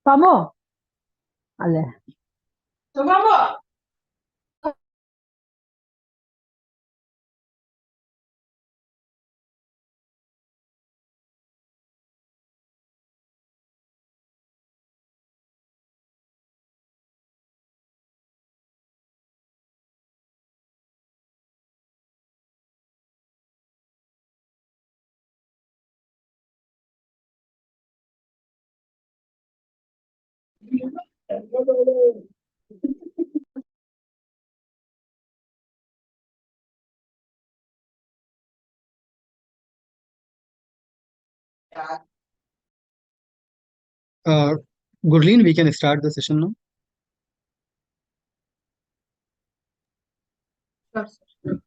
Vamos. Vale. ¡Vamos! Uh, Gurleen, we can start the session now. Sure, sir.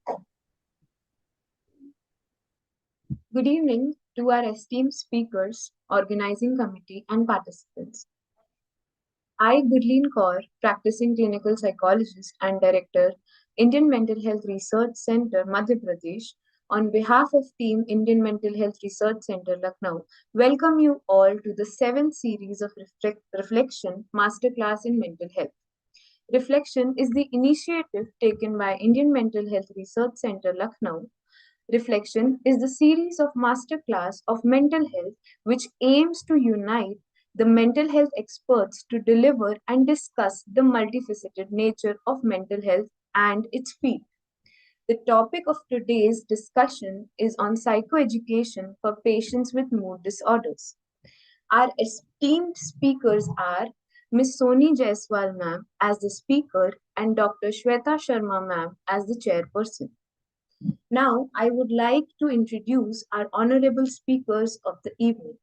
Good evening to our esteemed speakers, organizing committee, and participants. I, Gurleen Kaur, practicing clinical psychologist and director, Indian Mental Health Research Center, Madhya Pradesh, on behalf of Team Indian Mental Health Research Center, Lucknow, welcome you all to the seventh series of Reflection Masterclass in Mental Health. Reflection is the initiative taken by Indian Mental Health Research Center, Lucknow. Reflection is the series of masterclass of mental health which aims to unite the mental health experts to deliver and discuss the multifaceted nature of mental health and its field. The topic of today's discussion is on psychoeducation for patients with mood disorders. Our esteemed speakers are Ms. Soni Jaiswal ma'am as the speaker and Dr. Shweta Sharma ma'am as the chairperson. Now, I would like to introduce our honorable speakers of the evening.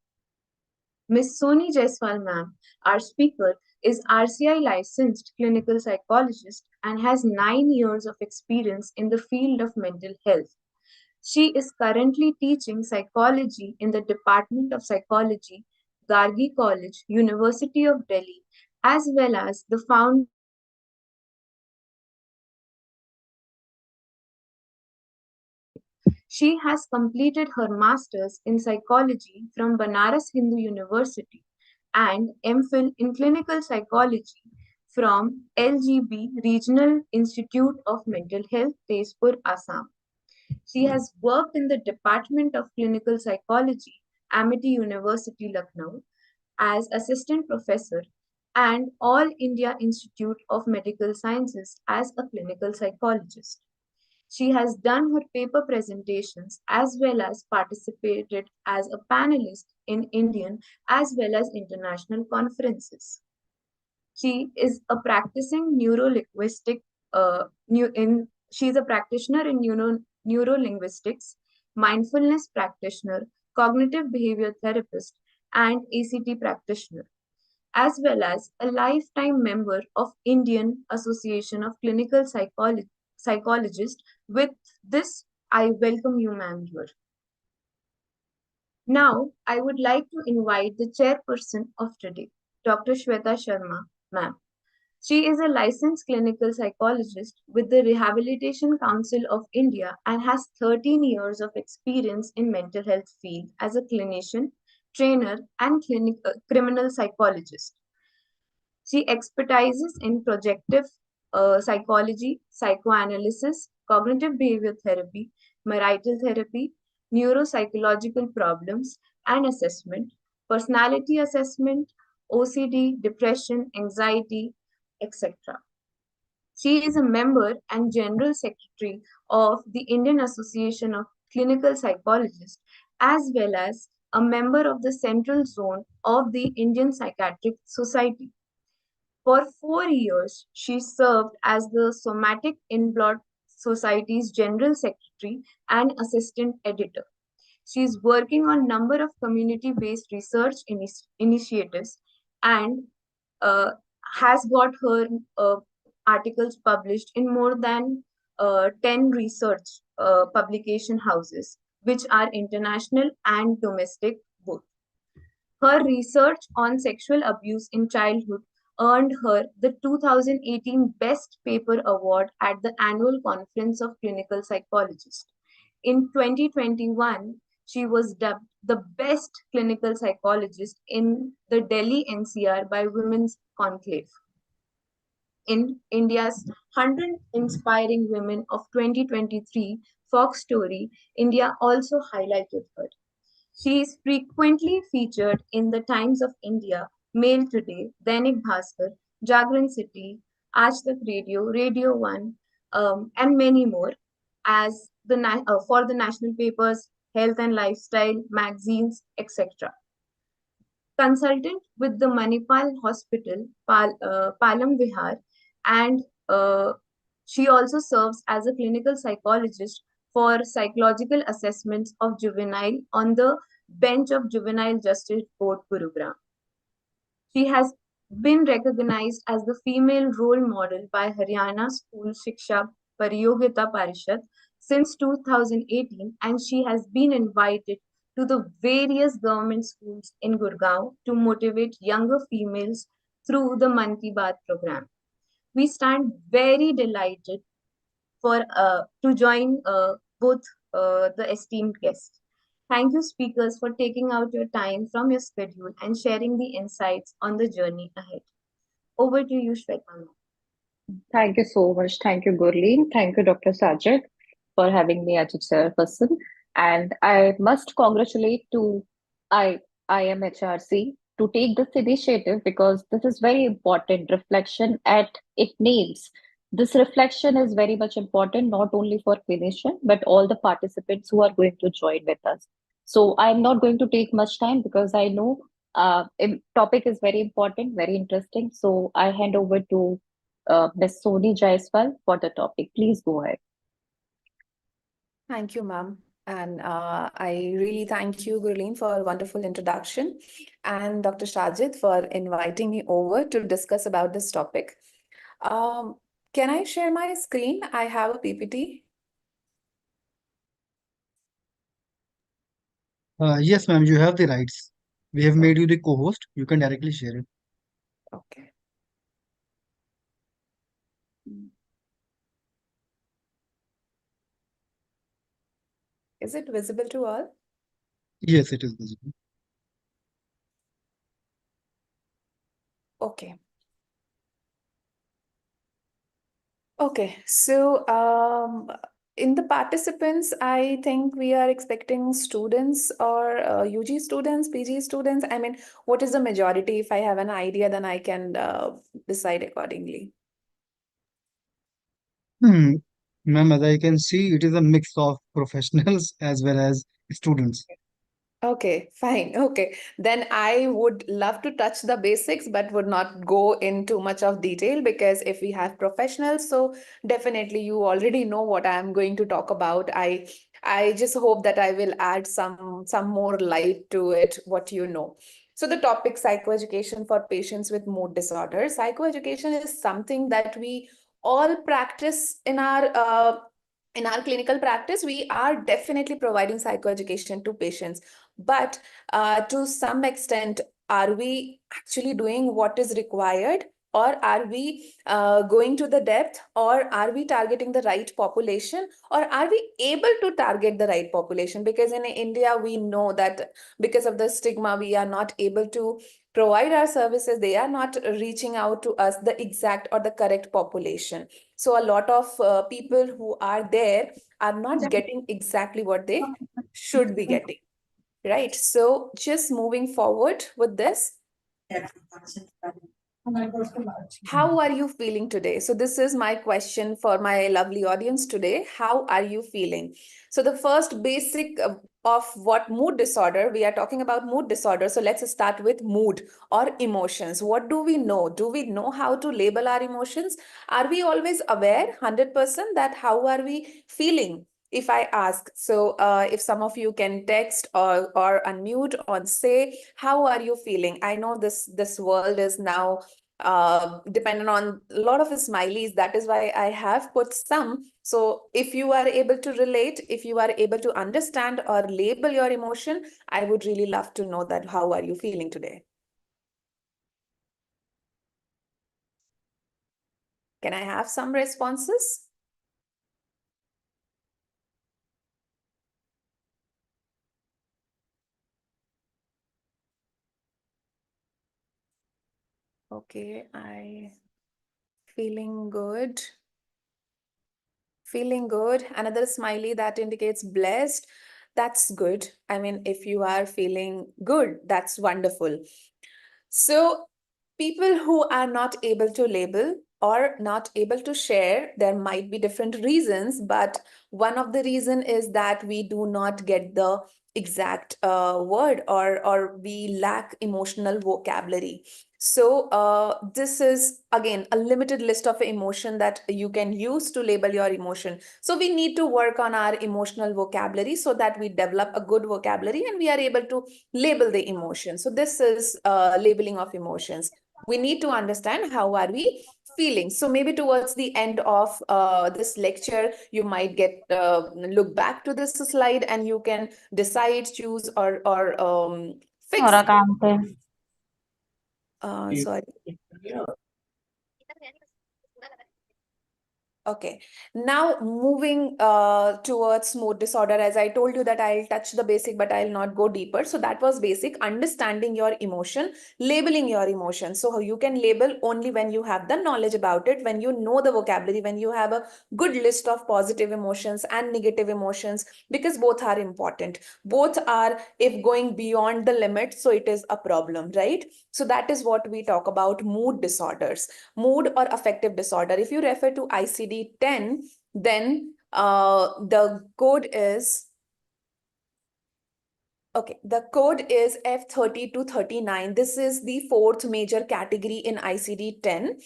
Ms. Soni Jaiswal ma'am, our speaker, is RCI licensed clinical psychologist and has 9 years of experience in the field of mental health. She is currently teaching psychology in the Department of Psychology, Gargi College, University of Delhi, as well as the founder. She has completed her master's in psychology from Banaras Hindu University and MPhil in clinical psychology from LGB Regional Institute of Mental Health, Tezpur, Assam. She has worked in the Department of Clinical Psychology, Amity University, Lucknow, as assistant professor and All India Institute of Medical Sciences as a clinical psychologist. She has done her paper presentations as well as participated as a panelist in Indian as well as international conferences. She is a practicing neurolinguistic she is a practitioner in neurolinguistics, mindfulness practitioner, cognitive behavior therapist, and ACT practitioner, as well as a lifetime member of Indian Association of Clinical Psychologists. With this, I welcome you, ma'am, here. Now, I would like to invite the chairperson of today, Dr. Shweta Sharma, ma'am. She is a licensed clinical psychologist with the Rehabilitation Council of India and has 13 years of experience in mental health field as a clinician, trainer, and criminal psychologist. She expertises in projective psychology, psychoanalysis, cognitive behavior therapy, marital therapy, neuropsychological problems and assessment, personality assessment, OCD, depression, anxiety, etc. She is a member and general secretary of the Indian Association of Clinical Psychologists as well as a member of the Central Zone of the Indian Psychiatric Society. For 4 years, she served as the Somatic In Blood Society's General Secretary and Assistant Editor. She is working on number of community-based research initiatives and uh, has got her articles published in more than 10 research publication houses, which are international and domestic both. Her research on sexual abuse in childhood earned her the 2018 Best Paper Award at the Annual Conference of Clinical Psychologists. In 2021, she was dubbed the best clinical psychologist in the Delhi NCR by Women's Conclave. In India's 100 Inspiring Women of 2023 Fox Story, India also highlighted her. She is frequently featured in the Times of India, Mail Today, Dainik Bhaskar, Jagran City, Aaj Tak Radio, Radio One, and many more as for the national papers, health and lifestyle magazines, etc. Consultant with the Manipal Hospital, Palam Vihar, and she also serves as a clinical psychologist for psychological assessments of juvenile on the bench of Juvenile Justice Board, Gurugram. She has been recognized as the female role model by Haryana School Shiksha Pariyogita Parishad since 2018, and she has been invited to the various government schools in Gurgaon to motivate younger females through the Man Ki Baat program. We stand very delighted for to join both the esteemed guests. Thank you, speakers, for taking out your time from your schedule and sharing the insights on the journey ahead. Over to you, Shweta. Thank you so much. Thank you, Gurleen. Thank you, Dr. Sajid, for having me as a chairperson. And I must congratulate to I, IMHRC to take this initiative because this is very important reflection at it needs. This reflection is very much important, not only for clinician, but all the participants who are going to join with us. So I'm not going to take much time because I know topic is very important, very interesting. So I hand over to Ms. Soni Jaiswal for the topic. Please go ahead. Thank you, ma'am. And I really thank you, Gurleen, for a wonderful introduction, and Dr. Shajid for inviting me over to discuss about this topic. Can I share my screen? I have a PPT. Yes, ma'am, you have the rights. We have made you the co-host. You can directly share it. Okay. Is it visible to all? Yes, it is visible. Okay. Okay, so in the participants, I think we are expecting students or UG students, PG students. I mean, what is the majority? If I have an idea, then I can decide accordingly. Ma'am, as I can see, it is a mix of professionals as well as students. Okay, fine. Okay. Then I would love to touch the basics, but would not go in too much of detail because if we have professionals, so definitely you already know what I'm going to talk about. I just hope that I will add some more light to it, what you know. So the topic psychoeducation for patients with mood disorders. Psychoeducation is something that we all practice in our clinical practice. We are definitely providing psychoeducation to patients, but to some extent, are we actually doing what is required? Or are we going to the depth? Or are we targeting the right population? Or are we able to target the right population? Because in India, we know that because of the stigma, we are not able to provide our services. They are not reaching out to us, the exact or the correct population. So a lot of people who are there are not getting exactly what they should be getting. Right. So just moving forward with this, how are you feeling today? So this is my question for my lovely audience today. How are you feeling? So the first basic of what mood disorder, we are talking about mood disorder. So let's start with mood or emotions. What do we know? Do we know how to label our emotions? Are we always aware 100% that how are we feeling? if I ask, so if some of you can text or unmute or say, how are you feeling? I know this world is now dependent on a lot of smileys. That is why I have put some. So if you are able to relate, if you are able to understand or label your emotion, I would really love to know that how are you feeling today? Can I have some responses? Okay, I feeling good. Feeling good. Another smiley that indicates blessed. That's good. I mean, if you are feeling good, that's wonderful. So people who are not able to label or not able to share, there might be different reasons, but one of the reason is that we do not get the exact word, or we lack emotional vocabulary. So this is again a limited list of emotion that you can use to label your emotion. So we need to work on our emotional vocabulary so that we develop a good vocabulary and we are able to label the emotion. So this is labeling of emotions. We need to understand how are we feeling. So maybe towards the end of this lecture, you might get look back to this slide and you can decide, choose, or fix. Sorry. Okay, now moving towards mood disorder. As I told you that I'll touch the basic, but I'll not go deeper. So that was basic, understanding your emotion, labeling your emotion. So you can label only when you have the knowledge about it, when you know the vocabulary, when you have a good list of positive emotions and negative emotions, because both are important. Both are, if going beyond the limit, so it is a problem, right? So that is what we talk about mood disorders. Mood or affective disorder. If you refer to ICD-10, then the code is, okay, the code is F30 to 39. This is the fourth major category in ICD-10,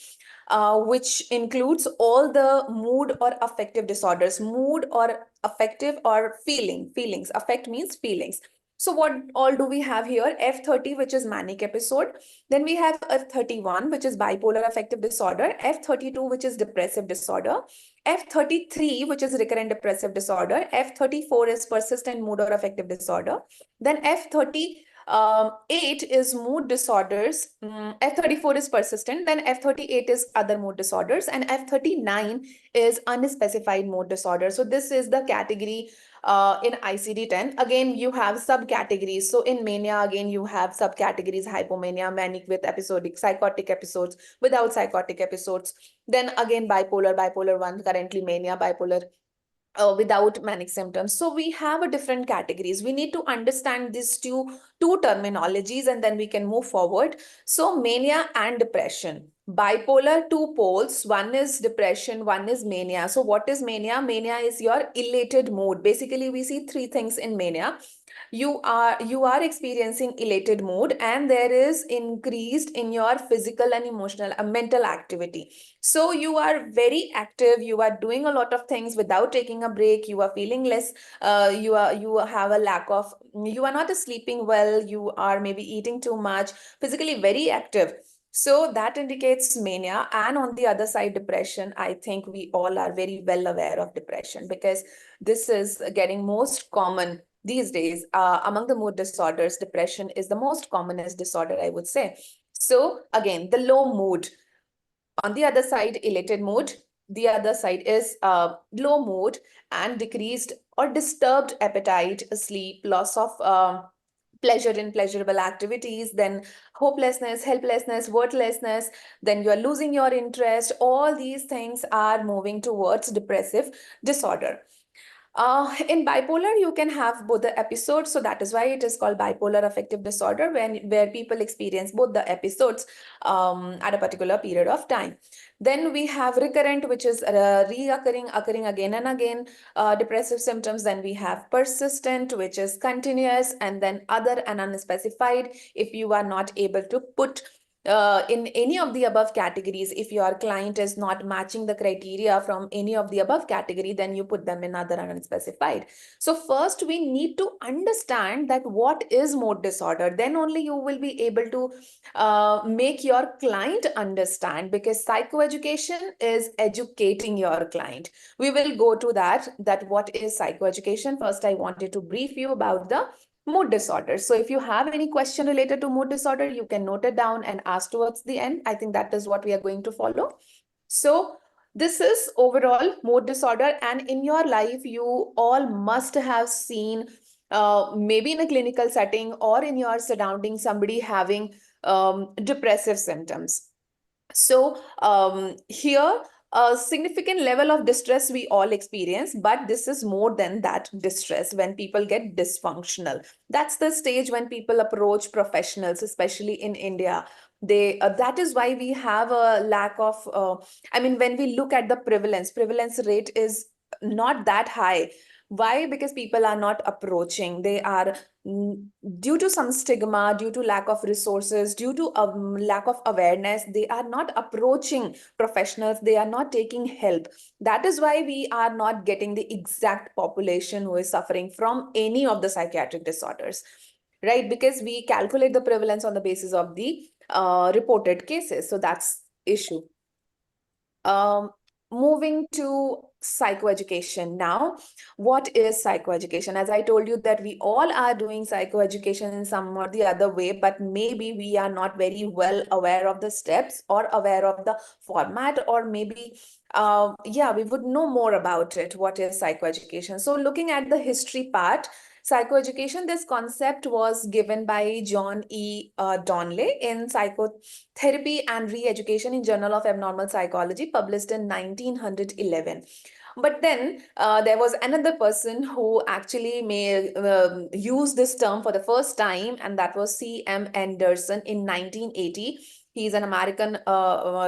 which includes all the mood or affective disorders. Mood or affective or feelings. Affect means feelings. So what all do we have here? F30, which is manic episode. Then we have F31, which is bipolar affective disorder. F32, which is depressive disorder. F33, which is recurrent depressive disorder. F34 is persistent mood or affective disorder. Then F38 is mood disorders. F34 is persistent. Then F38 is other mood disorders. And F39 is unspecified mood disorder. So this is the category in ICD-10. Again, you have subcategories. So in mania, again, you have subcategories: hypomania, manic with episodic, psychotic episodes, without psychotic episodes. Then again, bipolar 1, currently mania, bipolar without manic symptoms. So we have a different categories. We need to understand these two terminologies and then we can move forward. So mania and depression. Bipolar, two poles. One is depression, one is mania. So what is mania? Mania is your elated mood. Basically, we see three things in mania. You are experiencing elated mood, and there is increased in your physical and emotional mental activity. So you are very active, you are doing a lot of things without taking a break, you are feeling less, you have a lack of, you are not sleeping well, you are maybe eating too much, physically very active. So that indicates mania. And on the other side, depression. I think we all are very well aware of depression because this is getting most common these days. Among the mood disorders, depression is the most commonest disorder, I would say. So again, the low mood. On the other side, elated mood. The other side is low mood and decreased or disturbed appetite, sleep, loss of pleasure in pleasurable activities, then hopelessness, helplessness, worthlessness, then you are losing your interest. All these things are moving towards depressive disorder. In bipolar, you can have both the episodes. So that is why it is called bipolar affective disorder, where people experience both the episodes at a particular period of time. Then we have recurrent, which is occurring again and again, depressive symptoms. Then we have persistent, which is continuous, and then other and unspecified. If you are not able to put in any of the above categories. If your client is not matching the criteria from any of the above category, then you put them in other unspecified. So first we need to understand that what is mood disorder. Then only you will be able to make your client understand, because psychoeducation is educating your client. We will go to that what is psychoeducation. First, I wanted to brief you about the mood disorder. So if you have any question related to mood disorder, you can note it down and ask towards the end. I think that is what we are going to follow. So this is overall mood disorder, and in your life, you all must have seen maybe in a clinical setting or in your surrounding somebody having depressive symptoms. So here, a significant level of distress we all experience, but this is more than that distress when people get dysfunctional. That's the stage when people approach professionals, especially in India. That is why we have a lack of, I mean, when we look at the prevalence rate is not that high. Why? Because people are not approaching. They are due to some stigma, due to lack of resources, due to lack of awareness, they are not approaching professionals, they are not taking help. That is why we are not getting the exact population who is suffering from any of the psychiatric disorders, right? Because we calculate the prevalence on the basis of the reported cases. So that's issue. Moving to psychoeducation now. What is psychoeducation? As I told you that we all are doing psychoeducation in some or the other way, but maybe we are not very well aware of the steps or aware of the format, or maybe yeah, we would know more about it. What is psychoeducation? So looking at the history part, psychoeducation, this concept was given by John E. Donnelly in Psychotherapy and Re-Education in Journal of Abnormal Psychology, published in 1911. But then there was another person who actually used this term for the first time, and that was C.M. Anderson in 1980. He's an American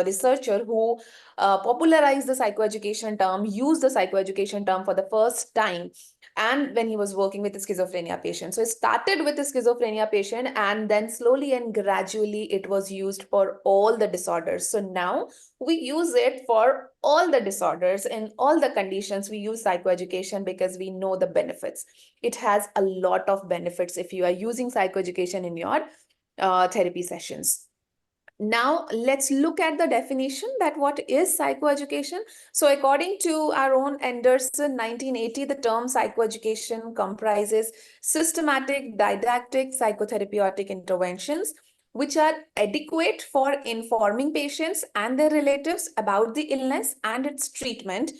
researcher who popularized the psychoeducation term, used the psychoeducation term for the first time, and when he was working with the schizophrenia patient. So it started with the schizophrenia patient, and then slowly and gradually it was used for all the disorders. So now we use it for all the disorders and all the conditions. We use psychoeducation because we know the benefits. It has a lot of benefits if you are using psychoeducation in your therapy sessions. Now, let's look at the definition that what is psychoeducation. So according to our own Anderson, 1980, the term psychoeducation comprises systematic, didactic, psychotherapeutic interventions which are adequate for informing patients and their relatives about the illness and its treatment,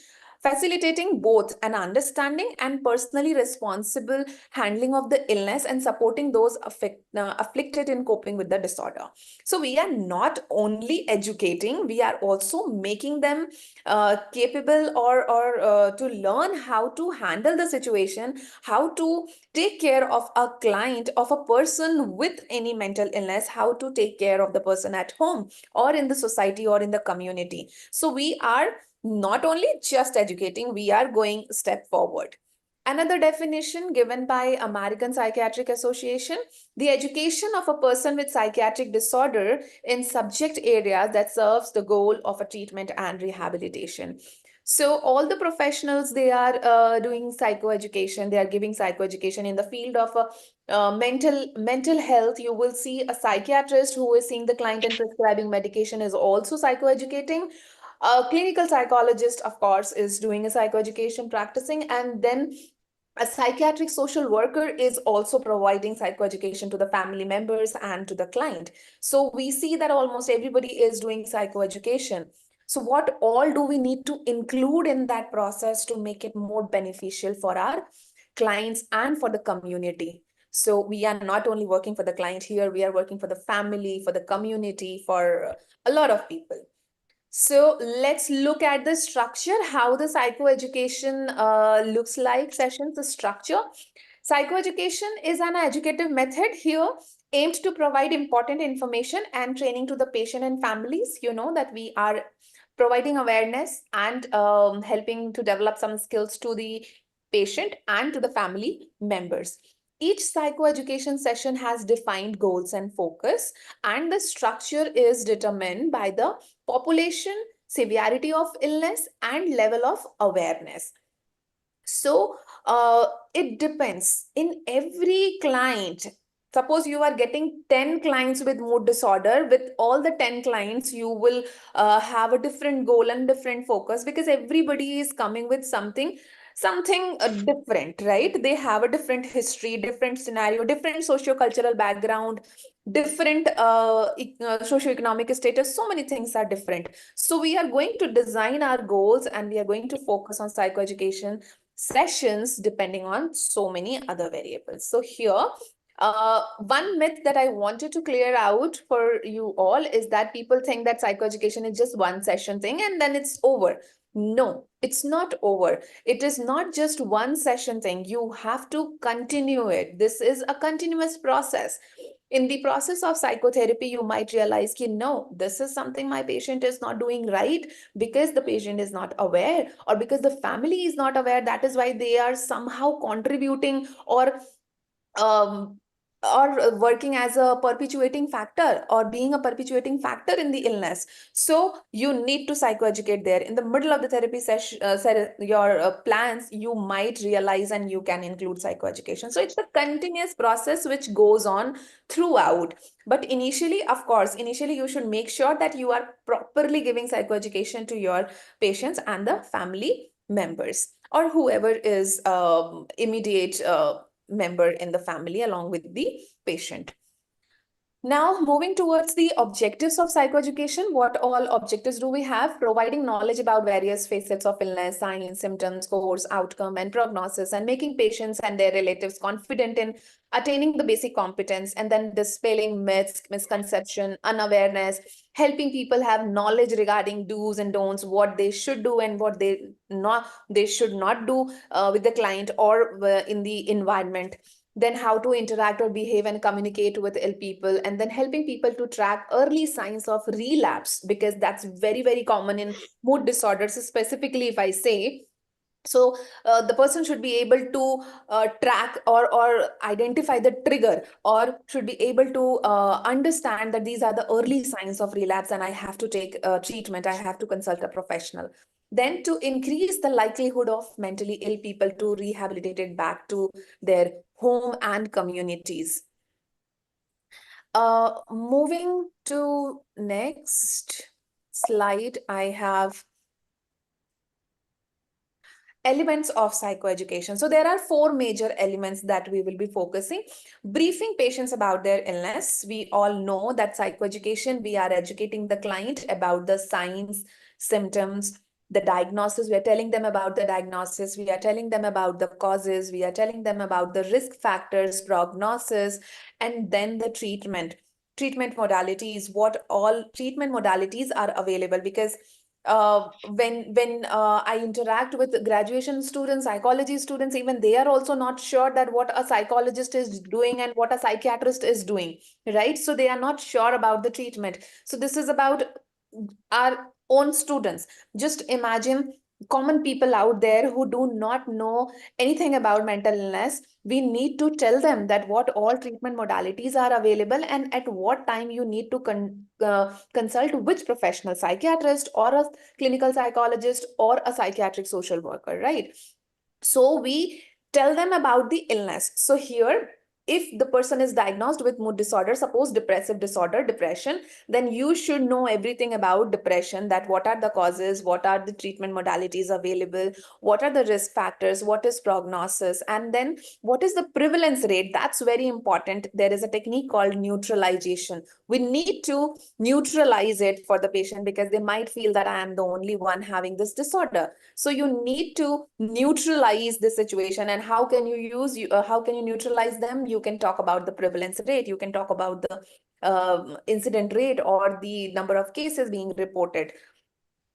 facilitating both an understanding and personally responsible handling of the illness and supporting those afflicted in coping with the disorder. So we are not only educating, we are also making them capable or to learn how to handle the situation, how to take care of a client, of a person with any mental illness, how to take care of the person at home or in the society or in the community. So we are not only just educating, we are going a step forward. Another definition given by American Psychiatric Association: the education of a person with psychiatric disorder in subject areas that serves the goal of a treatment and rehabilitation. So all the professionals, they are doing psychoeducation, they are giving psychoeducation in the field of mental health. You will see a psychiatrist who is seeing the client and prescribing medication is also psychoeducating. A clinical psychologist, of course, is doing a psychoeducation practicing, and then a psychiatric social worker is also providing psychoeducation to the family members and to the client. So we see that almost everybody is doing psychoeducation. So what all do we need to include in that process to make it more beneficial for our clients and for the community? So we are not only working for the client here, we are working for the family, for the community, for a lot of people. So let's look at the structure, how the psychoeducation looks like, sessions, the structure. Psychoeducation is an educative method here aimed to provide important information and training to the patient and families. You know that we are providing awareness and helping to develop some skills to the patient and to the family members. each psychoeducation session has defined goals and focus, and the structure is determined by the population, severity of illness, and level of awareness. So it depends. In every client, suppose you are getting 10 clients with mood disorder, with all the 10 clients, you will have a different goal and different focus, because everybody is coming with something different, right? They have a different history, different scenario, different socio-cultural background, different socio-economic status. So many things are different. So we are going to design our goals, and we are going to focus on psychoeducation sessions depending on so many other variables. So here, one myth that I wanted to clear out for you all is that people think that psychoeducation is just one session thing and then it's over. No, it's not over. It is not just one session thing. You have to continue it. This is a continuous process. In the process of psychotherapy, you might realize, no, this is something my patient is not doing right, because the patient is not aware, or because the family is not aware. That is why they are somehow contributing um, or working as a perpetuating factor, or being a perpetuating factor in the illness. So you need to psychoeducate there. In the middle of the therapy session, your plans, you might realize and you can include psychoeducation. So it's a continuous process which goes on throughout. But initially, of course, you should make sure that you are properly giving psychoeducation to your patients and the family members, or whoever is immediate member in the family along with the patient. Now, moving towards the objectives of psychoeducation, what all objectives do we have? Providing knowledge about various facets of illness, signs, symptoms, course, outcome, and prognosis, and making patients and their relatives confident in attaining the basic competence, and then dispelling myths, misconception, unawareness, helping people have knowledge regarding do's and don'ts, what they should do and what they should not do with the client or in the environment. Then how to interact or behave and communicate with ill people, and then helping people to track early signs of relapse, because that's very, very common in mood disorders, specifically if I say. So the person should be able to track or identify the trigger, or should be able to understand that these are the early signs of relapse and I have to take treatment, I have to consult a professional. Then to increase the likelihood of mentally ill people to rehabilitate it back to their home and communities. Moving to next slide, I have elements of psychoeducation. So there are 4 major elements that we will be focusing. Briefing patients about their illness. We all know that psychoeducation, we are educating the client about the signs, symptoms, the diagnosis. We are telling them about the diagnosis. We are telling them about the causes. We are telling them about the risk factors, prognosis, and then the treatment modalities, what all treatment modalities are available. Because when I interact with graduation students, psychology students, even they are also not sure that what a psychologist is doing and what a psychiatrist is doing, right? So they are not sure about the treatment. So this is about our own students. Just imagine common people out there who do not know anything about mental illness. We need to tell them that what all treatment modalities are available, and at what time you need to consult which professional, psychiatrist or a clinical psychologist or a psychiatric social worker, right? So we tell them about the illness. So here, if the person is diagnosed with mood disorder, suppose depressive disorder, depression, then you should know everything about depression, that what are the causes, what are the treatment modalities available, what are the risk factors, what is prognosis, and then what is the prevalence rate. That's very important. There is a technique called neutralization. We need to neutralize it for the patient, because they might feel that I am the only one having this disorder. So you need to neutralize the situation. And how can you neutralize them? You can talk about the prevalence rate, you can talk about the incident rate or the number of cases being reported.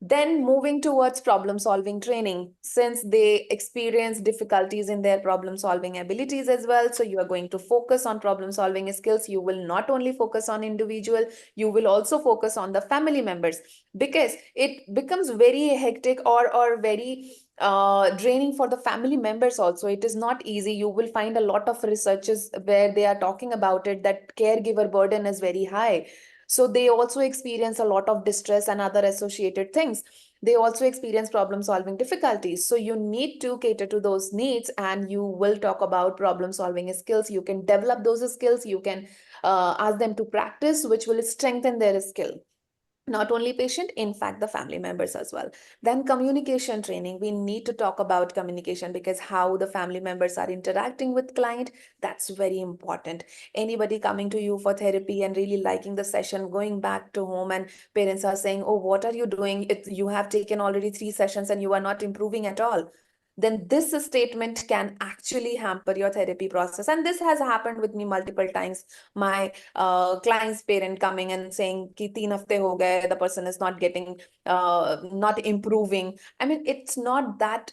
Then moving towards problem solving training, since they experience difficulties in their problem solving abilities as well. So you are going to focus on problem solving skills. You will not only focus on individual, you will also focus on the family members, because it becomes very hectic or very draining for the family members also. It is not easy. You will find a lot of researches where they are talking about it, that caregiver burden is very high. So they also experience a lot of distress and other associated things. They also experience problem solving difficulties. So you need to cater to those needs, and you will talk about problem solving skills. You can develop those skills. You can ask them to practice, which will strengthen their skill. Not only patient, in fact, the family members as well. Then communication training. We need to talk about communication, because how the family members are interacting with client, that's very important. Anybody coming to you for therapy and really liking the session, going back to home and parents are saying, oh, what are you doing? You have taken already 3 sessions and you are not improving at all. Then this statement can actually hamper your therapy process. And this has happened with me multiple times. My client's parent coming and saying ki 3 hafte ho gaye, the person is not getting not improving. I mean, it's not that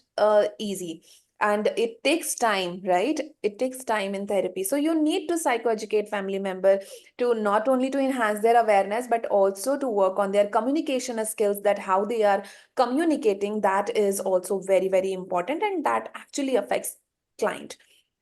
easy, and it takes time, right? It takes time in therapy. So you need to psychoeducate family member to not only to enhance their awareness, but also to work on their communication skills, that how they are communicating, that is also very, very important, and that actually affects client.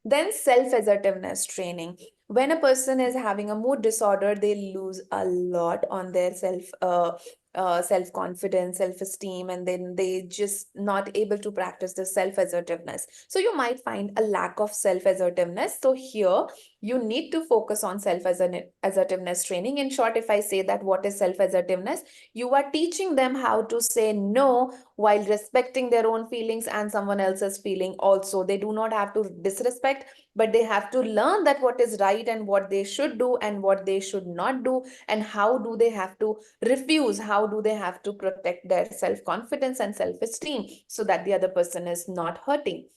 Then self-assertiveness training. When a person is having a mood disorder, they lose a lot on their self-confidence, self-esteem, and then they just not able to practice the self-assertiveness. So you might find a lack of self-assertiveness. So here you need to focus on self-assertiveness training. In short, if I say that what is self-assertiveness, you are teaching them how to say no while respecting their own feelings and someone else's feeling also. They do not have to disrespect, but they have to learn that what is right and what they should do and what they should not do, and how do they have to refuse, how do they have to protect their self-confidence and self-esteem, so that the other person is not hurting.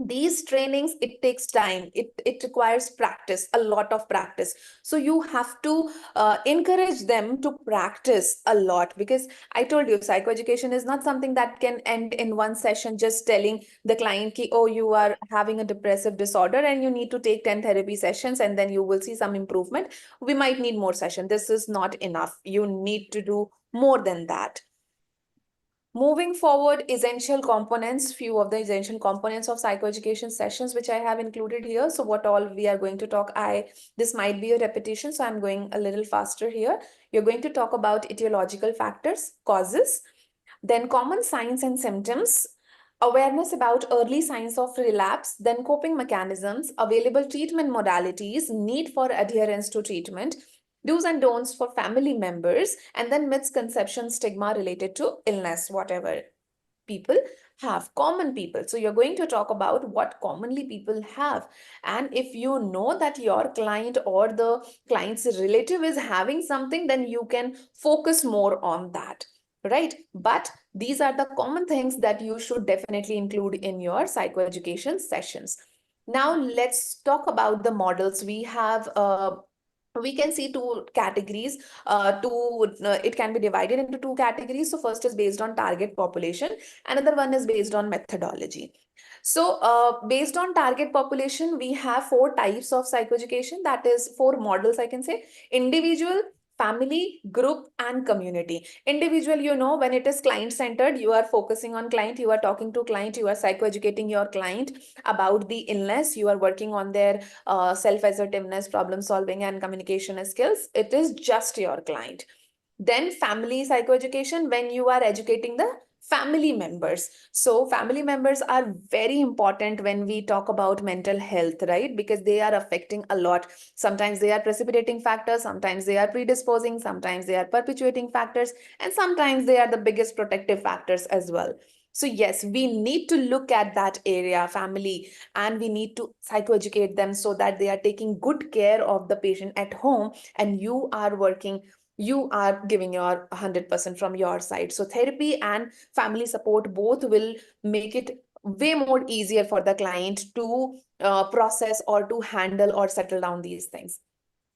These trainings, it takes time. It requires practice, a lot of practice. So you have to encourage them to practice a lot, because I told you, psychoeducation is not something that can end in one session, just telling the client ki, oh, you are having a depressive disorder and you need to take 10 therapy sessions and then you will see some improvement. We might need more session. This is not enough. You need to do more than that. Moving forward, essential components, few of the essential components of psychoeducation sessions, which I have included here. So what all we are going to talk, this might be a repetition, so I'm going a little faster here. You're going to talk about etiological factors, causes, then common signs and symptoms, awareness about early signs of relapse, then coping mechanisms, available treatment modalities, need for adherence to treatment, do's and don'ts for family members, and then misconception, stigma related to illness, whatever people have, common people. So you're going to talk about what commonly people have. And if you know that your client or the client's relative is having something, then you can focus more on that, right? But these are the common things that you should definitely include in your psychoeducation sessions. Now let's talk about the models. We can see two categories. It can be divided into two categories. So first is based on target population, another one is based on methodology. So based on target population, we have 4 types of psychoeducation, that is 4 models, I can say: individual, family, group, and community. Individual, when it is client centered, you are focusing on client, you are talking to client, you are psychoeducating your client about the illness, you are working on their self-assertiveness, problem solving, and communication skills. It is just your client. Then family psychoeducation, when you are educating the family members. So family members are very important when we talk about mental health, right? Because they are affecting a lot. Sometimes they are precipitating factors, sometimes they are predisposing, sometimes they are perpetuating factors, and sometimes they are the biggest protective factors as well. So yes, we need to look at that area, family, and we need to psychoeducate them so that they are taking good care of the patient at home, and you are giving your 100% from your side. So therapy and family support both will make it way more easier for the client to process or to handle or settle down these things.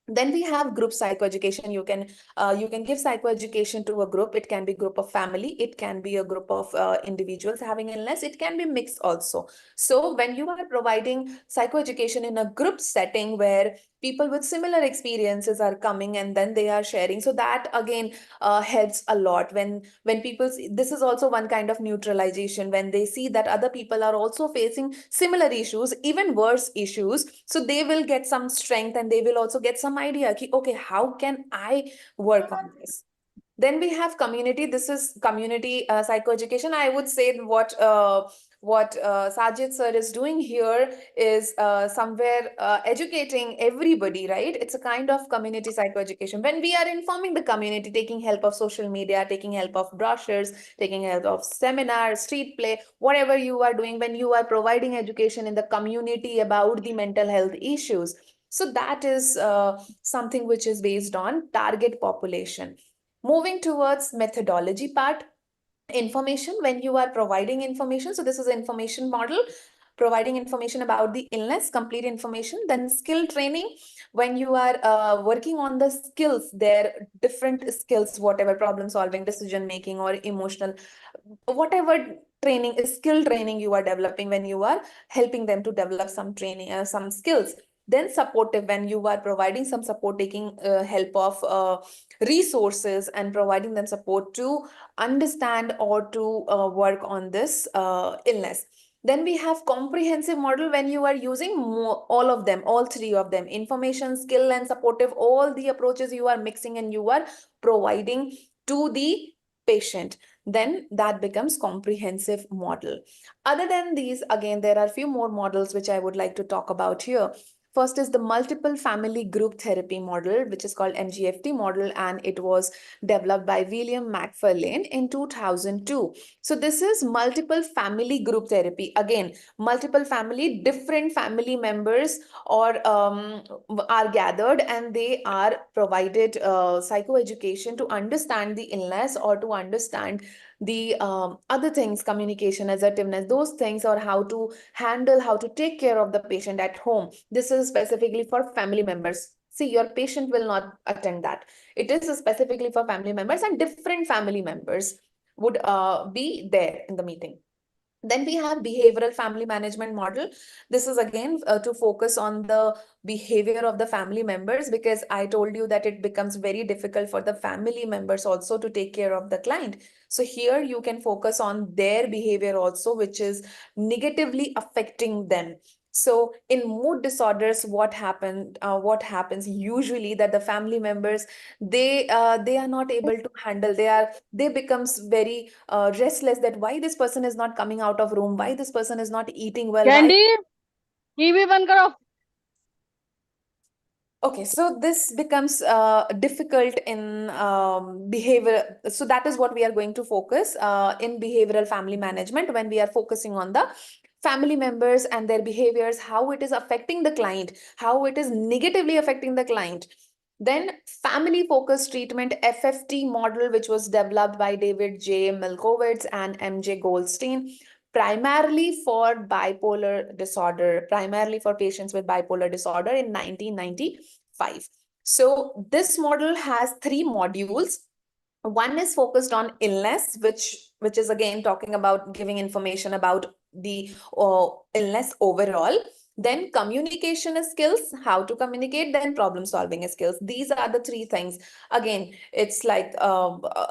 Then we have group psychoeducation. You can give psychoeducation to a group. It can be group of family, it can be a group of individuals having illness, it can be mixed also. So when you are providing psychoeducation in a group setting where people with similar experiences are coming and then they are sharing. So that again helps a lot when people see, this is also one kind of neutralization when they see that other people are also facing similar issues, even worse issues. So they will get some strength and they will also get some idea ki, okay, how can I work on this? Then we have community. This is community psychoeducation. I would say what Sajid sir is doing here is somewhere educating everybody, right? It's a kind of community psychoeducation. When we are informing the community, taking help of social media, taking help of brochures, taking help of seminars, street play, whatever you are doing, when you are providing education in the community about the mental health issues. So that is something which is based on target population. Moving towards methodology part, information, when you are providing information. So this is an information model, providing information about the illness, complete information. Then skill training, when you are working on the skills, their different skills, whatever problem solving, decision making, or emotional, whatever training, skill training you are developing, when you are helping them to develop some training, some skills. Then supportive, when you are providing some support, taking help of resources and providing them support to understand or to work on this illness. Then we have comprehensive model, when you are using all of them, all three of them, information, skill, and supportive, all the approaches you are mixing and you are providing to the patient. Then that becomes comprehensive model. Other than these, again, there are a few more models which I would like to talk about here. First is the multiple family group therapy model, which is called MGFT model, and it was developed by William McFarlane in 2002. So this is multiple family group therapy. Again, multiple family, different family members or are gathered and they are provided psychoeducation to understand the illness or to understand the other things, communication, assertiveness, those things, or how to handle, how to take care of the patient at home. This is specifically for family members. See, your patient will not attend that. It is specifically for family members, and different family members would be there in the meeting. Then we have behavioral family management model. This is again to focus on the behavior of the family members, because I told you that it becomes very difficult for the family members also to take care of the client. So here you can focus on their behavior also, which is negatively affecting them. So in mood disorders, what happens usually, that the family members, they are not able to handle, they becomes very restless, that why this person is not coming out of room, why this person is not eating well, why. Candy TV बंद करो. Okay, so this becomes difficult in behavior. So that is what we are going to focus in behavioral family management, when we are focusing on the family members and their behaviors, how it is affecting the client, how it is negatively affecting the client. Then family focused treatment, FFT model, which was developed by David J. Milkowitz and MJ Goldstein, primarily for bipolar disorder, primarily for patients with bipolar disorder in 1995. So this model has 3 modules. One is focused on illness, which is again talking about giving information about the illness overall. Then communication skills, how to communicate, then problem solving skills. These are the 3 things. Again, it's like,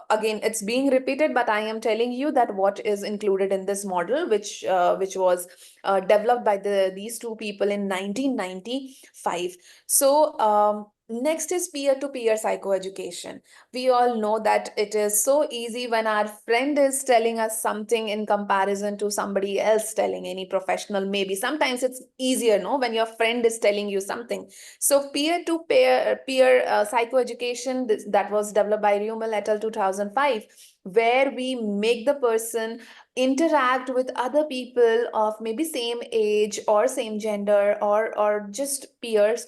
again, it's being repeated, but I am telling you that what is included in this model, which was developed by these 2 people in 1995. So next is peer-to-peer psychoeducation. We all know that it is so easy when our friend is telling us something in comparison to somebody else telling, any professional. Maybe sometimes it's easier, no, when your friend is telling you something. So peer-to-peer psychoeducation, that was developed by Rummel et al. 2005, where we make the person interact with other people of maybe same age or same gender, or just peers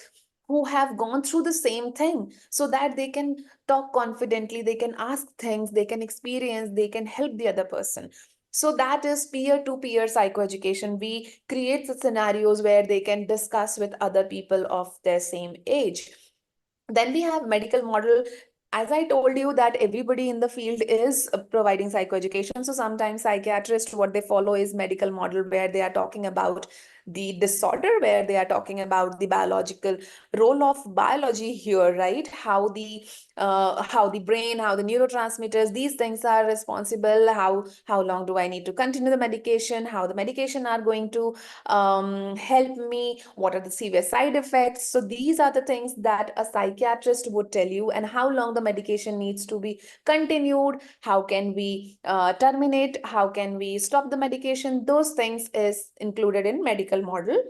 who have gone through the same thing, so that they can talk confidently, they can ask things, they can experience, they can help the other person. So that is peer-to-peer psychoeducation. We create the scenarios where they can discuss with other people of their same age. Then we have medical model. As I told you that everybody in the field is providing psychoeducation. So sometimes psychiatrists, what they follow is medical model, where they are talking about the disorder, where they are talking about the biological role of biology here, right? How the brain, how the neurotransmitters, these things are responsible, how long do I need to continue the medication, how the medication are going to help me, what are the severe side effects. So these are the things that a psychiatrist would tell you, and how long the medication needs to be continued, how can we terminate, how can we stop the medication. Those things is included in medical model.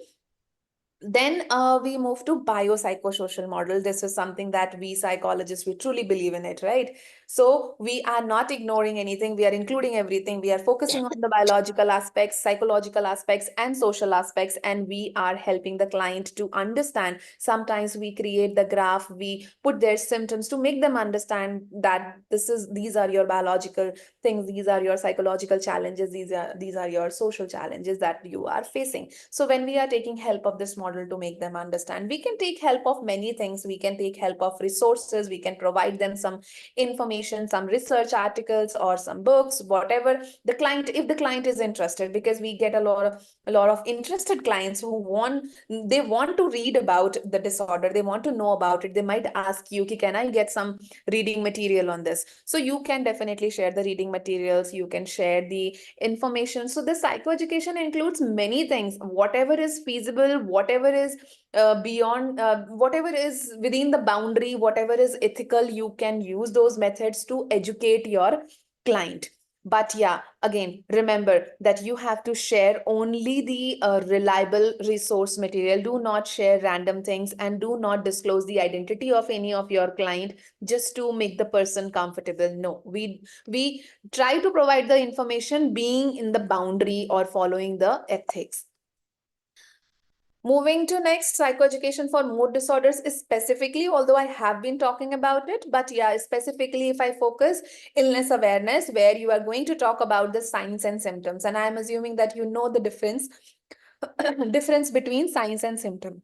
Then we move to biopsychosocial model. This is something that we psychologists, we truly believe in it, right? So we are not ignoring anything. We are including everything. We are focusing on the biological aspects, psychological aspects, and social aspects, and we are helping the client to understand. Sometimes we create the graph, we put their symptoms to make them understand that these are your biological things, these are your psychological challenges, these are your social challenges that you are facing. So when we are taking help of this model to make them understand, we can take help of many things. We can take help of resources, we can provide them some information, some research articles or some books, whatever the client, if the client is interested, because we get a lot of interested clients who want to read about the disorder, they want to know about it. They might ask you, can I get some reading material on this? So you can definitely share the reading materials, you can share the information. So the psychoeducation includes many things, whatever is feasible, whatever is beyond, whatever is within the boundary, whatever is ethical, you can use those methods to educate your client. But yeah, again, remember that you have to share only the reliable resource material. Do not share random things, and do not disclose the identity of any of your client just to make the person comfortable. No, we try to provide the information being in the boundary or following the ethics. Moving to next, psychoeducation for mood disorders is specifically, although I have been talking about it, but yeah, specifically if I focus illness awareness, where you are going to talk about the signs and symptoms. And I'm assuming that you know the difference between signs and symptom.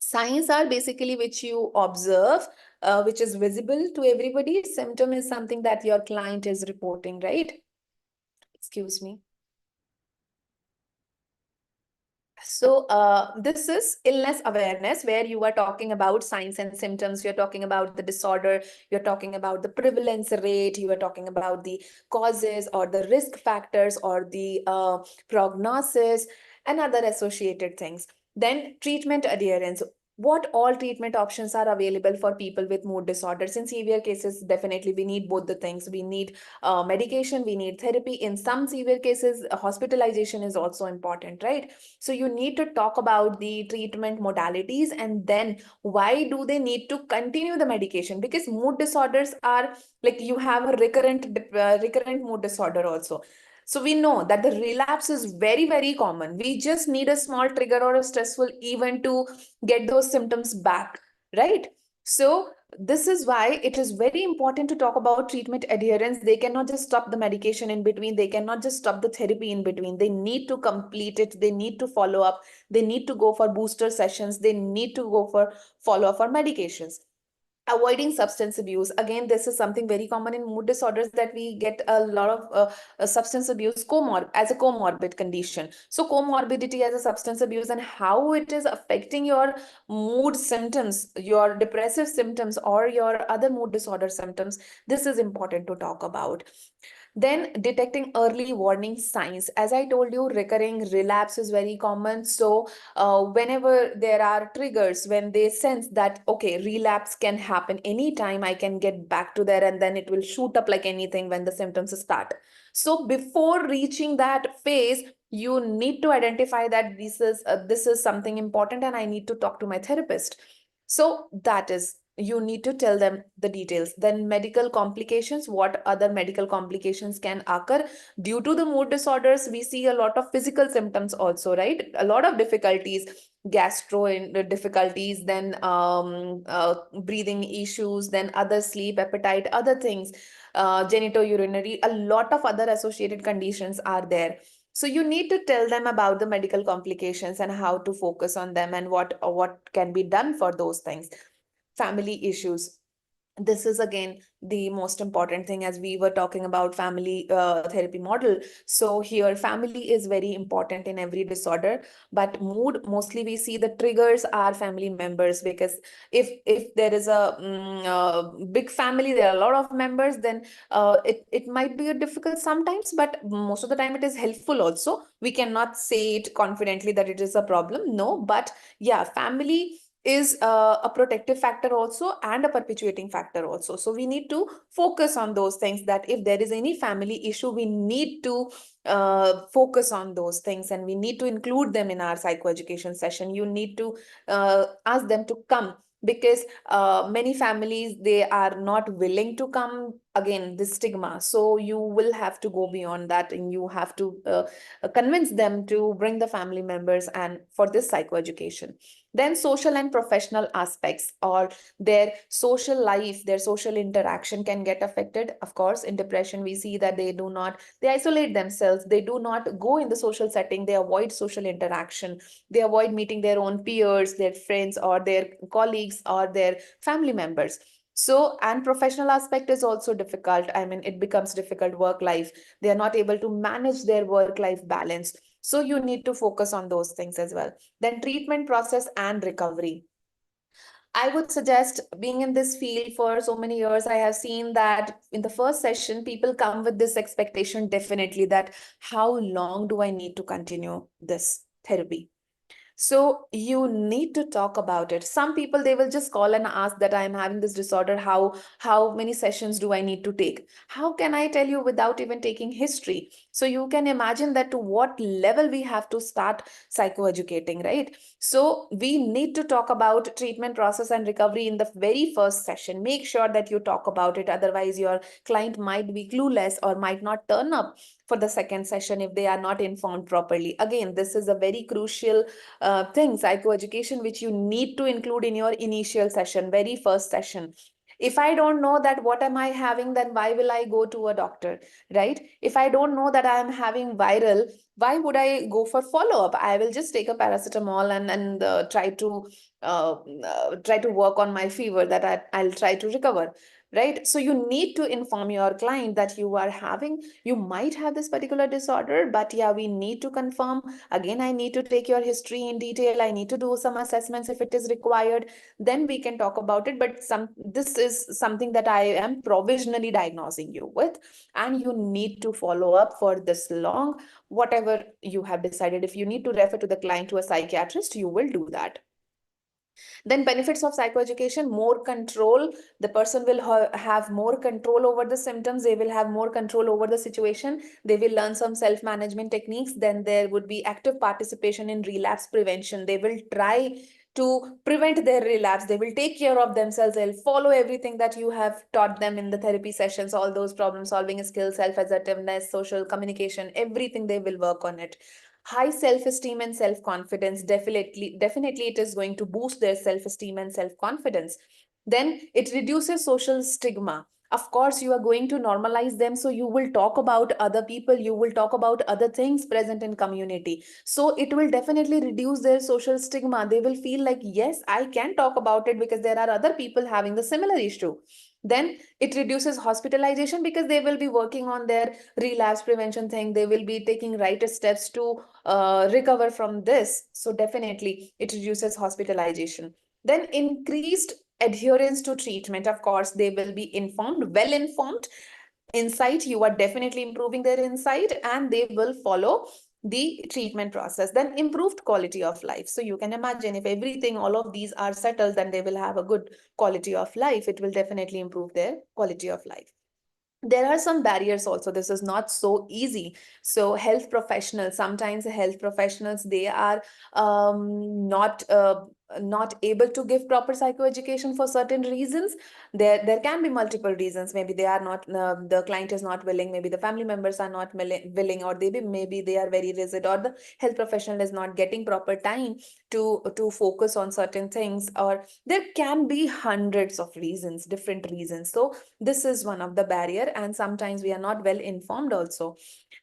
Signs are basically which you observe, which is visible to everybody. Symptom is something that your client is reporting, right? Excuse me. So this is illness awareness, where you are talking about signs and symptoms. You're talking about the disorder. You're talking about the prevalence rate. You are talking about the causes or the risk factors or the prognosis and other associated things. Then treatment adherence. What all treatment options are available for people with mood disorders? In severe cases, definitely we need both the things. We need medication, we need therapy. In some severe cases, hospitalization is also important, right? So you need to talk about the treatment modalities, and then why do they need to continue the medication? Because mood disorders are like, you have a recurrent mood disorder also. So we know that the relapse is very, very common. We just need a small trigger or a stressful event to get those symptoms back, right? So this is why it is very important to talk about treatment adherence. They cannot just stop the medication in between. They cannot just stop the therapy in between. They need to complete it. They need to follow up. They need to go for booster sessions. They need to go for follow up for medications. Avoiding substance abuse. Again, this is something very common in mood disorders, that we get a lot of substance abuse as a comorbid condition. So comorbidity as a substance abuse, and how it is affecting your mood symptoms, your depressive symptoms, or your other mood disorder symptoms. This is important to talk about. Then detecting early warning signs. As I told you, recurring relapse is very common. So whenever there are triggers, when they sense that, okay, relapse can happen anytime, I can get back to there, and then it will shoot up like anything when the symptoms start. So before reaching that phase, you need to identify that this is something important, and I need to talk to my therapist. So that is, you need to tell them the details. Then medical complications. What other medical complications can occur due to the mood disorders? We see a lot of physical symptoms also, right? A lot of difficulties, gastro difficulties, then breathing issues, then other sleep, appetite, other things, genitourinary, a lot of other associated conditions are there. So you need to tell them about the medical complications and how to focus on them, and what can be done for those things. Family issues. This is again the most important thing, as we were talking about family therapy model. So here family is very important in every disorder, but mood, mostly we see the triggers are family members, because if there is a big family, there are a lot of members, then it might be a difficult sometimes, but most of the time it is helpful also. We cannot say it confidently that it is a problem, no, but yeah, family is a protective factor also and a perpetuating factor also. So we need to focus on those things, that if there is any family issue, we need to focus on those things, and we need to include them in our psychoeducation session. You need to ask them to come, because many families, they are not willing to come. Again, this stigma, so you will have to go beyond that, and you have to convince them to bring the family members and for this psychoeducation. Then social and professional aspects, or their social life, their social interaction can get affected. Of course, in depression, we see that they isolate themselves, they do not go in the social setting, they avoid social interaction, they avoid meeting their own peers, their friends, or their colleagues, or their family members. So, and professional aspect is also difficult. I mean, it becomes difficult work life. They are not able to manage their work life balance. So you need to focus on those things as well. Then treatment process and recovery. I would suggest, being in this field for so many years, I have seen that in the first session, people come with this expectation definitely, that how long do I need to continue this therapy? So you need to talk about it. Some people, they will just call and ask that I'm having this disorder. How many sessions do I need to take? How can I tell you without even taking history? So you can imagine that to what level we have to start psychoeducating, right? So we need to talk about treatment process and recovery in the very first session. Make sure that you talk about it. Otherwise, your client might be clueless or might not turn up for the second session if they are not informed properly. Again, this is a very crucial thing, psychoeducation, which you need to include in your initial session, very first session. If I don't know that what am I having, then why will I go to a doctor, right? If I don't know that I am having viral, why would I go for follow-up? I will just take a paracetamol and try to work on my fever, that I'll try to recover, right? So you need to inform your client that you might have this particular disorder, but yeah, we need to confirm. Again, I need to take your history in detail. I need to do some assessments if it is required. Then we can talk about it. But this is something that I am provisionally diagnosing you with, and you need to follow up for this long. Whatever you have decided, if you need to refer to the client to a psychiatrist, you will do that. Then benefits of psychoeducation: more control. The person will have more control over the symptoms. They will have more control over the situation. They will learn some self-management techniques. Then there would be active participation in relapse prevention. They will try to prevent their relapse. They will take care of themselves. They'll follow everything that you have taught them in the therapy sessions, all those problem solving skills, self-assertiveness, social communication, everything, they will work on it. High self-esteem and self-confidence, definitely it is going to boost their self-esteem and self-confidence. Then it reduces social stigma. Of course, you are going to normalize them, so you will talk about other people, you will talk about other things present in community, so it will definitely reduce their social stigma. They will feel like, yes, I can talk about it because there are other people having the similar issue. Then it reduces hospitalization, because they will be working on their relapse prevention thing. They will be taking right steps to recover from this. So definitely it reduces hospitalization. Then increased adherence to treatment. Of course, they will be informed, well informed. Insight, you are definitely improving their insight, and they will follow the treatment process. Then improved quality of life. So you can imagine, if everything, all of these are settled, then they will have a good quality of life. It will definitely improve their quality of life. There are some barriers also. This is not so easy. So health professionals, sometimes health professionals, they are not able to give proper psychoeducation for certain reasons. There can be multiple reasons. Maybe they are not, the client is not willing, maybe the family members are not willing, or maybe they are very rigid, or the health professional is not getting proper time to focus on certain things, or there can be hundreds of reasons, different reasons. So this is one of the barrier, and sometimes we are not well informed also.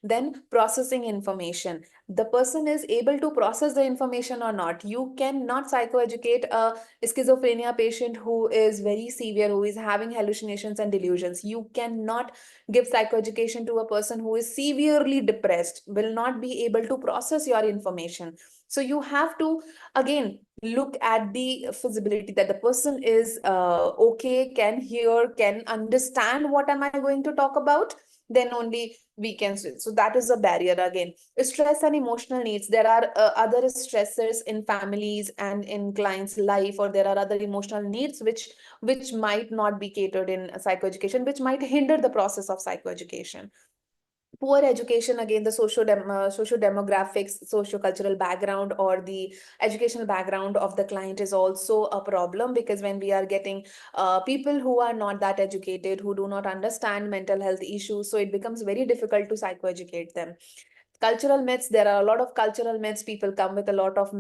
Then processing information. the person is able to process the information or not. You cannot psychoeducate a schizophrenia patient who is very severe, who is having hallucinations and delusions. You cannot give psychoeducation to a person who is severely depressed, will not be able to process your information. So you have to again look at the feasibility that the person is okay, can hear, can understand what am I going to talk about, then only we can switch. So that is a barrier again. Stress and emotional needs. There are other stressors in families and in clients' life, or there are other emotional needs which might not be catered in psychoeducation, which might hinder the process of psychoeducation. Poor education, again, the socio demographics, socio cultural background, or the educational background of the client is also a problem, because when we are getting people who are not that educated, who do not understand mental health issues, so it becomes very difficult to psychoeducate them. Cultural myths, there are a lot of cultural myths. People come with a lot of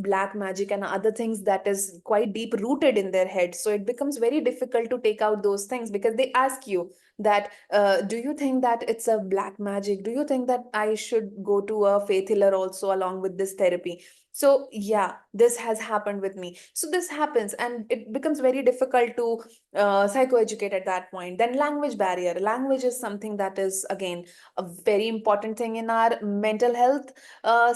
black magic and other things that is quite deep rooted in their head, so it becomes very difficult to take out those things, because they ask you that do you think that it's a black magic, do you think that I should go to a faith healer also along with this therapy? So yeah, this has happened with me. So this happens and it becomes very difficult to psychoeducate at that point. Then language barrier. Language is something that is again a very important thing in our mental health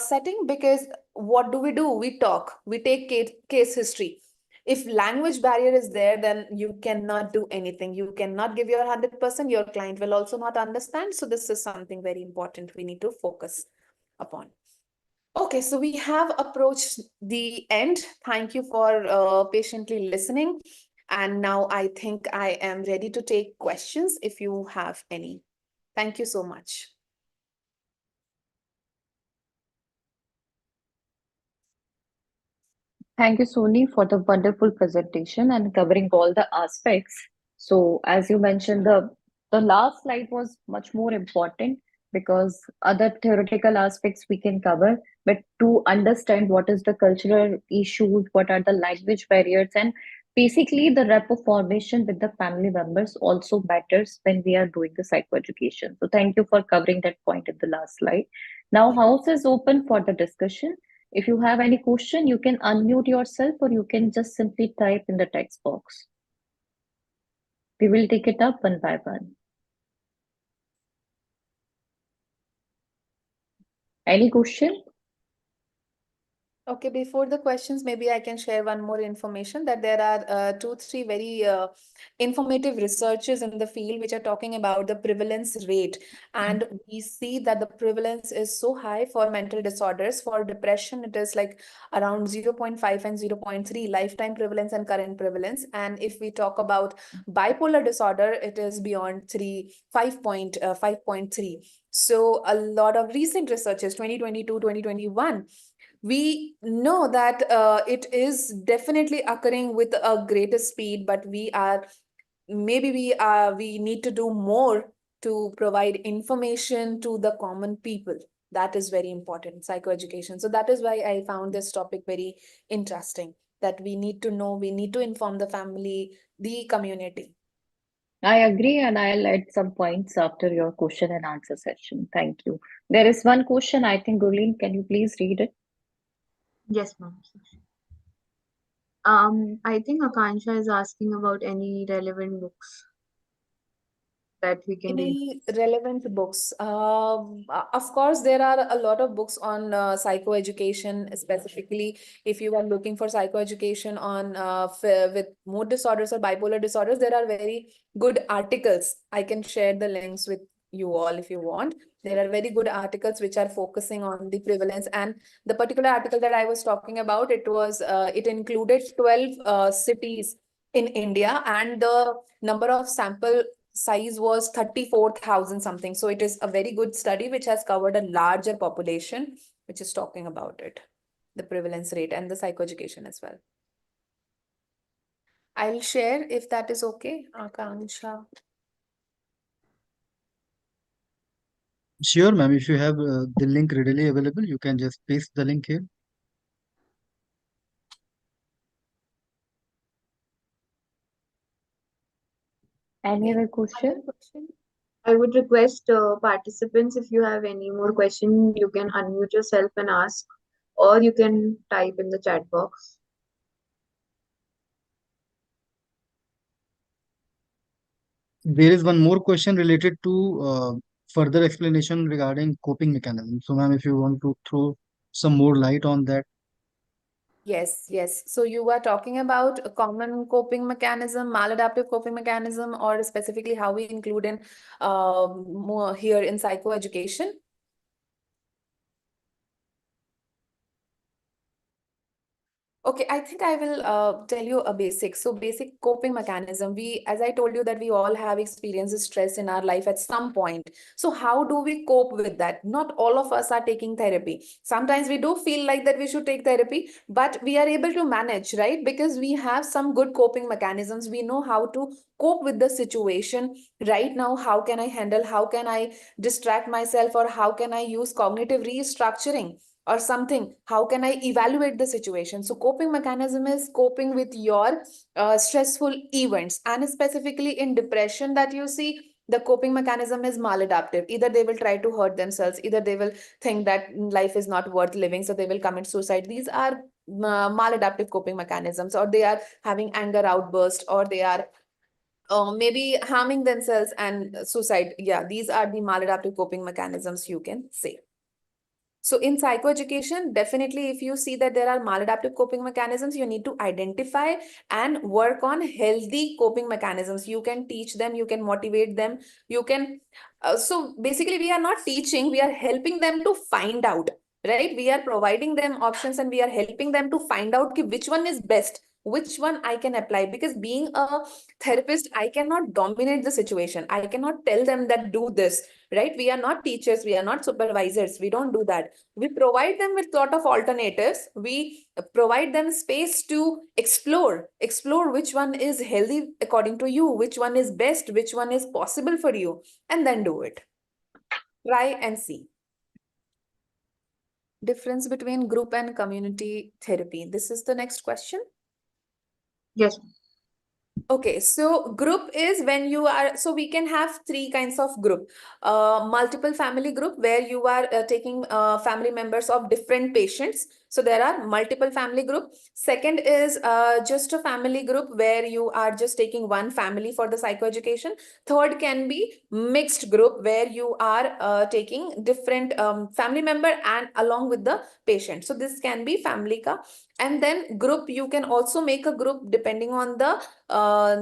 setting, because what do? We talk, we take case history. If language barrier is there, then you cannot do anything. You cannot give your 100%. Your client will also not understand. So this is something very important we need to focus upon. Okay, so we have approached the end. Thank you for patiently listening. And now I think I am ready to take questions if you have any. Thank you so much. Thank you, Soni, for the wonderful presentation and covering all the aspects. So, as you mentioned, the last slide was much more important because other theoretical aspects we can cover, but to understand what is the cultural issues, what are the language barriers, and basically the rapport formation with the family members also matters when we are doing the psychoeducation. So, thank you for covering that point in the last slide. Now, house is open for the discussion. If you have any question, you can unmute yourself or you can just simply type in the text box. We will take it up one by one. Any question? Okay, before the questions, maybe I can share one more information that there are two, three very informative researches in the field which are talking about the prevalence rate. And we see that the prevalence is so high for mental disorders. For depression, it is like around 0.5 and 0.3 lifetime prevalence and current prevalence. And if we talk about bipolar disorder, it is beyond 5.3. So a lot of recent researches, 2022, 2021, we know that it is definitely occurring with a greater speed, but we need to do more to provide information to the common people. That is very important, psychoeducation. So that is why I found this topic very interesting, that we need to know, we need to inform the family, the community. I agree, and I'll add some points after your question and answer session. Thank you. There is one question, I think, Gurleen, can you please read it? Yes, ma'am. I think Akansha is asking about any relevant books that we can read. Any relevant books? Of course, there are a lot of books on psychoeducation, specifically if you are looking for psychoeducation on with mood disorders or bipolar disorders. There are very good articles. I can share the links with you all if you want. There are very good articles which are focusing on the prevalence. And the particular article that I was talking about, it included 12 cities in India, and the number of sample size was 34,000 something. So it is a very good study which has covered a larger population, which is talking about it, the prevalence rate and the psychoeducation as well. I'll share if that is okay, Akansha. Sure, ma'am. If you have the link readily available, you can just paste the link here. Any Okay. other question? Other question? I would request participants, if you have any more question, you can unmute yourself and ask, or you can type in the chat box. There is one more question related to further explanation regarding coping mechanism. So, ma'am, if you want to throw some more light on that. Yes, yes. So you are talking about a common coping mechanism, maladaptive coping mechanism, or specifically how we include in more here in psychoeducation. Okay, I think I will tell you a basic. So basic coping mechanism. As I told you that we all have experienced stress in our life at some point. So how do we cope with that? Not all of us are taking therapy. Sometimes we do feel like that we should take therapy, but we are able to manage, right? Because we have some good coping mechanisms. We know how to cope with the situation right now. How can I handle? How can I distract myself? Or how can I use cognitive restructuring? Or something, how can I evaluate the situation? So coping mechanism is coping with your stressful events, and specifically in depression that you see, the coping mechanism is maladaptive. Either they will try to hurt themselves, either they will think that life is not worth living, so they will commit suicide. These are maladaptive coping mechanisms, or they are having anger outburst, or they are maybe harming themselves and suicide. Yeah, these are the maladaptive coping mechanisms, you can say. So in psychoeducation, definitely if you see that there are maladaptive coping mechanisms, you need to identify and work on healthy coping mechanisms. You can teach them, you can motivate them, you can. So basically, we are not teaching, we are helping them to find out, right? We are providing them options and we are helping them to find out which one is best, which one I can apply. Because being a therapist, I cannot dominate the situation. I cannot tell them that do this, right? We are not teachers, we are not supervisors, we don't do that. We provide them with lot of alternatives. We provide them space to explore which one is healthy according to you, which one is best, which one is possible for you, and then do it. Try and see. Difference between group and community therapy. This is the next question. Yes. Okay, so group is when you are, so we can have three kinds of group. Multiple family group, where you are taking family members of different patients. So there are multiple family group. Second is just a family group where you are just taking one family for the psychoeducation. Third can be mixed group, where you are taking different family member and along with the patient. So this can be family ka. And then group, you can also make a group depending on the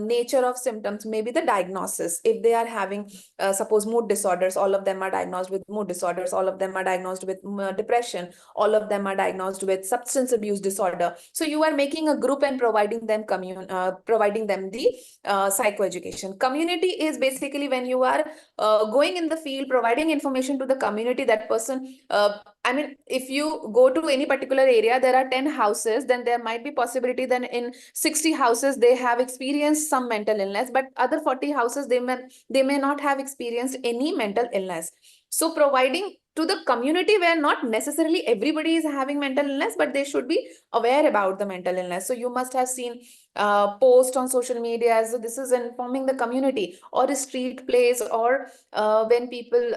nature of symptoms, maybe the diagnosis. If they are having suppose mood disorders, all of them are diagnosed with mood disorders, all of them are diagnosed with depression, all of them are diagnosed with substance abuse disorder. So you are making a group and providing them the psychoeducation. Community is basically when you are going in the field, providing information to the community. That person, I mean, if you go to any particular area, there are 10 houses, then there might be possibility that in 60 houses they have experienced some mental illness, but other 40 houses they may not have experienced any mental illness. So providing to the community, where not necessarily everybody is having mental illness, but they should be aware about the mental illness. So you must have seen post on social media. So this is informing the community, or street plays, or when people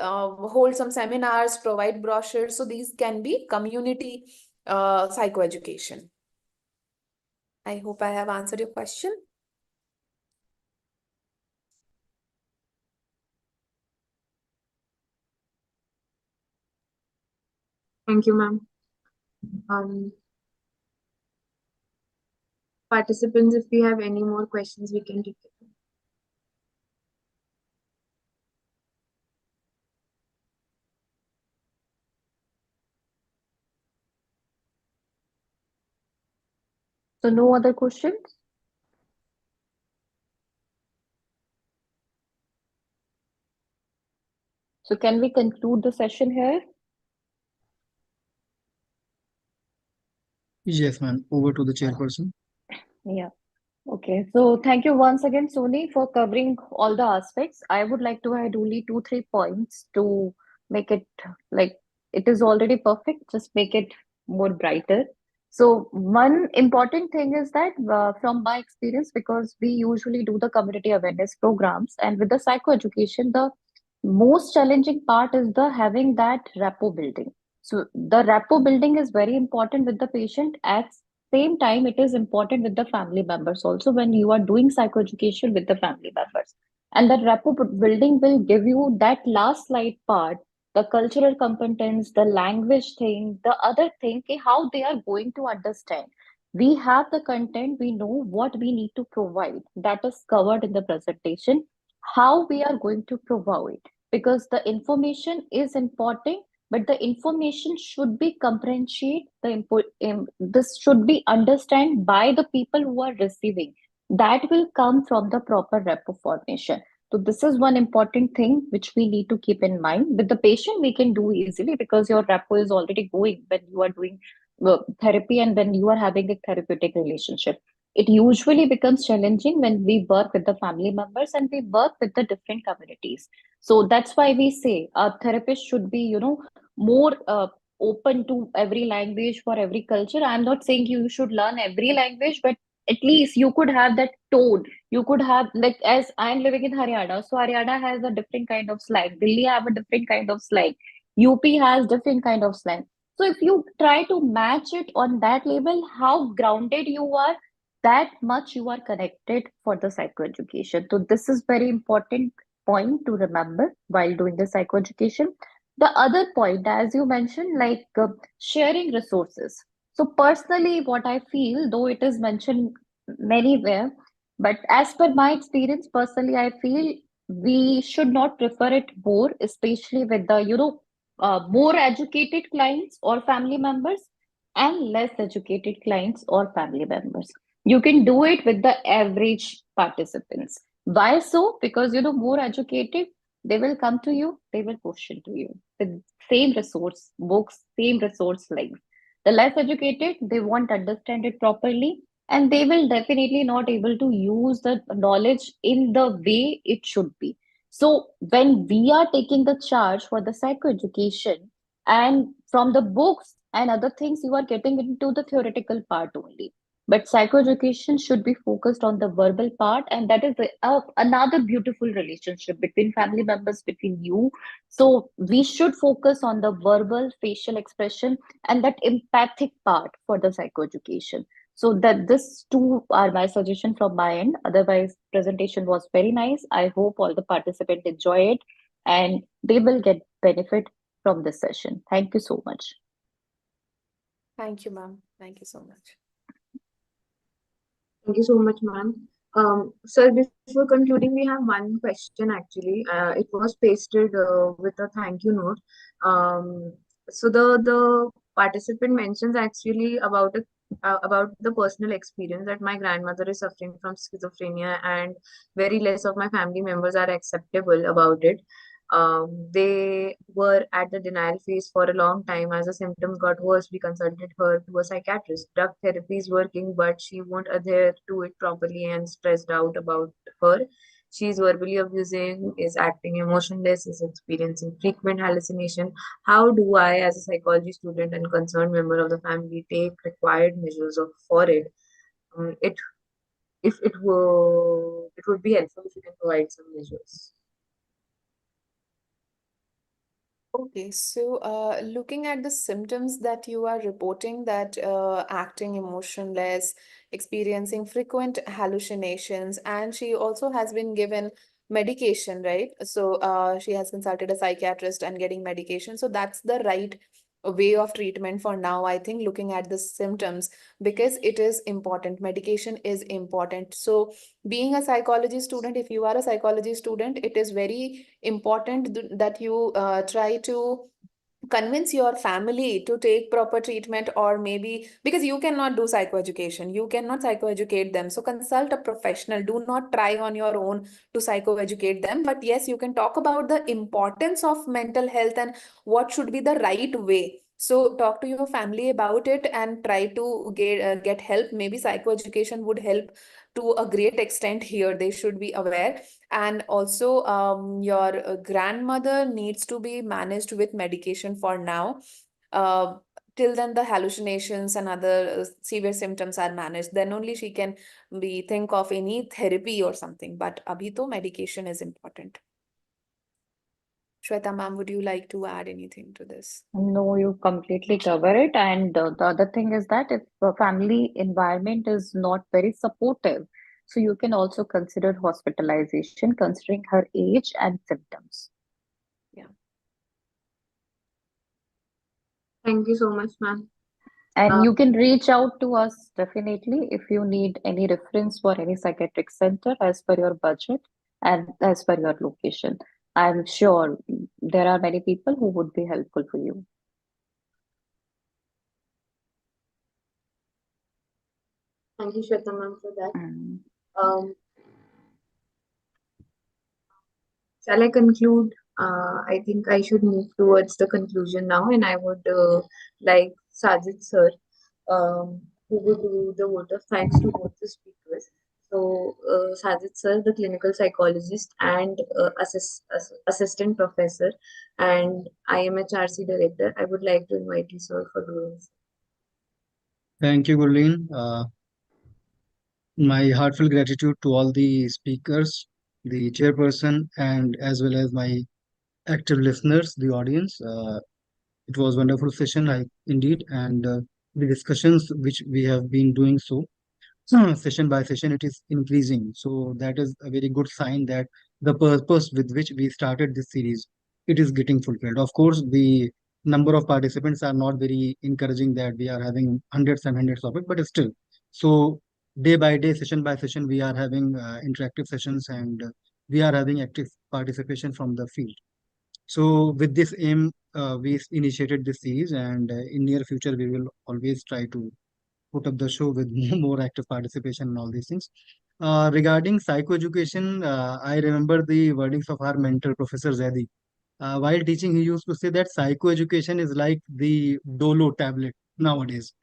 hold some seminars, provide brochures. So these can be community psychoeducation. I hope I have answered your question. Thank you, ma'am. Participants, if we have any more questions, we can take it. So no other questions? So can we conclude the session here? Yes, ma'am. Over to the chairperson. Yeah. Okay. So thank you once again, Sony, for covering all the aspects. I would like to add only two, 3 points to make it like it is already perfect, just make it more brighter. So one important thing is that from my experience, because we usually do the community awareness programs, and with the psychoeducation, the most challenging part is the having that rapport building. So the rapport building is very important with the patient. At same time, it is important with the family members also when you are doing psychoeducation with the family members. And that rapport building will give you that last slide part, the cultural competence, the language thing, the other thing, कि how they are going to understand. We have the content, we know what we need to provide. That is covered in the presentation. How we are going to provide, because the information is important, but the information should be comprehensive. This should be understood by the people who are receiving. That will come from the proper rapport formation. So this is one important thing which we need to keep in mind. With the patient, we can do easily because your rapport is already going when you are doing therapy and when you are having a therapeutic relationship. It usually becomes challenging when we work with the family members and we work with the different communities. So that's why we say a therapist should be, more open to every language for every culture. I'm not saying you should learn every language, but at least you could have that tone. You could have, like, as I'm living in Haryana, so Haryana has a different kind of slang. Delhi have a different kind of slang. UP has different kind of slang. So if you try to match it on that level, how grounded you are, that much you are connected for the psychoeducation. So this is very important point to remember while doing the psychoeducation. The other point, as you mentioned, like sharing resources. So personally, what I feel, though it is mentioned anywhere, but as per my experience, personally, I feel we should not prefer it more, especially with the, more educated clients or family members and less educated clients or family members. You can do it with the average participants. Why so? Because more educated, they will come to you, they will question to you with same resource books, same resource links. The less educated, they won't understand it properly, and they will definitely not able to use the knowledge in the way it should be. So when we are taking the charge for the psychoeducation and from the books and other things, you are getting into the theoretical part only. But psychoeducation should be focused on the verbal part, and that is another beautiful relationship between family members, between you. So we should focus on the verbal, facial expression, and that empathic part for the psychoeducation. So that this two are my suggestion from my end. Otherwise, presentation was very nice. I hope all the participants enjoy it and they will get benefit from this session. Thank you so much. Thank you, ma'am. Thank you so much. Thank you so much, ma'am. Sir, before concluding, we have one question actually. It was pasted with a thank you note. So the participant mentions actually about the personal experience that my grandmother is suffering from schizophrenia and very less of my family members are acceptable about it. They were at the denial phase for a long time. As the symptoms got worse, we consulted her to a psychiatrist. Drug therapy is working, but she won't adhere to it properly and stressed out about her. She's verbally abusing, is acting emotionless, is experiencing frequent hallucination. How do I, as a psychology student and concerned member of the family, take required measures for it? It if it were it would be helpful if you can provide some measures. Okay, so looking at the symptoms that you are reporting, that acting emotionless, experiencing frequent hallucinations, and she also has been given medication, right? So she has consulted a psychiatrist and getting medication. So that's the right way of treatment for now, I think, looking at the symptoms, because it is important. Medication is important. So being a psychology student, if you are a psychology student, it is very important that you try to convince your family to take proper treatment, or maybe because you cannot do psychoeducation, you cannot psychoeducate them, so consult a professional. Do not try on your own to psychoeducate them, but yes, you can talk about the importance of mental health and what should be the right way. So talk to your family about it and try to get help. Maybe psychoeducation would help to a great extent here. They should be aware. And also, your grandmother needs to be managed with medication for now. Uh, till then, the hallucinations and other severe symptoms are managed. Then only she can be think of any therapy or something. But abhi to medication is important. Shweta ma'am, would you like to add anything to this? No, you completely cover it. And the other thing is that if the family environment is not very supportive, so you can also consider hospitalization considering her age and symptoms. Yeah. Thank you so much, ma'am. And Uh, you can reach out to us definitely if you need any reference for any psychiatric center as per your budget and as per your location. I'm sure there are many people who would be helpful for you. Thank you, Shweta ma'am, for that. Mm. Um, Shall I conclude? I think I should move towards the conclusion now, and I would like Sajid sir, who would do the vote of thanks to both the speakers. So, Sajid sir, the clinical psychologist and assistant professor, and IMHRC director, I would like to invite you, sir, for doing this. Thank you, Gurleen. My heartfelt gratitude to all the speakers, the chairperson, and as well as my active listeners, the audience. It was wonderful session, indeed, and the discussions which we have been doing so session by session, it is increasing. So that is a very good sign that the purpose with which we started this series, it is getting fulfilled. Of course, the number of participants are not very encouraging that we are having hundreds and hundreds of it, but still. So day by day, session by session, we are having interactive sessions and we are having active participation from the field. So with this aim, we initiated this series, and in near future, we will always try to put up the show with more active participation and all these things. Regarding psychoeducation, I remember the wordings of our mentor, Professor Zaidi. While teaching, he used to say that psychoeducation is like the Dolo tablet nowadays,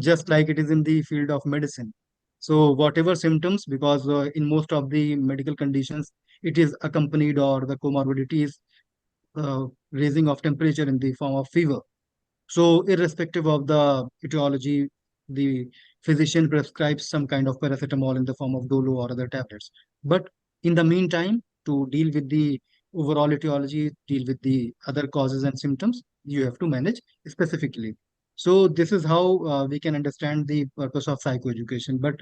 just like it is in the field of medicine. So whatever symptoms, because in most of the medical conditions, it is accompanied or the comorbidity is raising of temperature in the form of fever. So, irrespective of the etiology, the physician prescribes some kind of paracetamol in the form of Dolo or other tablets. But in the meantime, to deal with the overall etiology, deal with the other causes and symptoms, you have to manage specifically. So, this is how we can understand the purpose of psychoeducation. But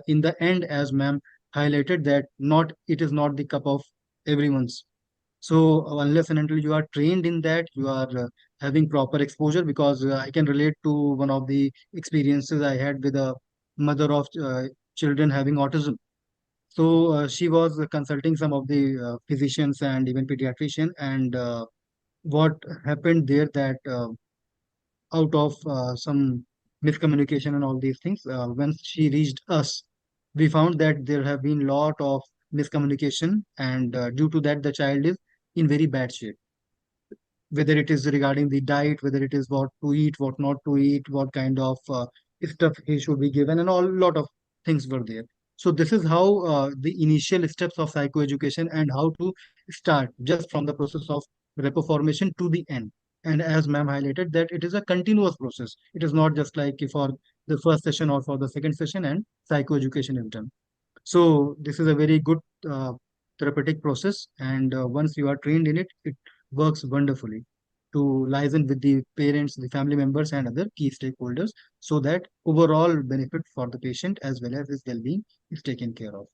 in the end, as ma'am highlighted, that not it is not the cup of everyone's. So unless and until you are trained in that, you are having proper exposure. Because I can relate to one of the experiences I had with a mother of children having autism. So she was consulting some of the physicians and even pediatrician, and what happened there that out of some miscommunication and all these things, once she reached us, we found that there have been lot of miscommunication, and due to that, the child is in very bad shape, whether it is regarding the diet, whether it is what to eat, what not to eat, what kind of stuff he should be given, and all lot of things were there. So this is how the initial steps of psychoeducation and how to start just from the process of repo formation to the end. And as ma'am highlighted, that it is a continuous process. It is not just like for the first session or for the second session and psychoeducation is done. So this is a very good therapeutic process, and once you are trained in it, it works wonderfully to liaison with the parents, the family members, and other key stakeholders, so that overall benefit for the patient as well as his well-being is taken care of.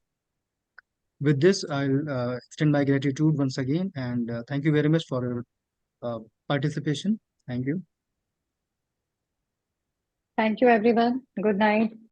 With this, I'll extend my gratitude once again, and thank you very much for your uh, participation. Thank you. Thank you, everyone. Good night.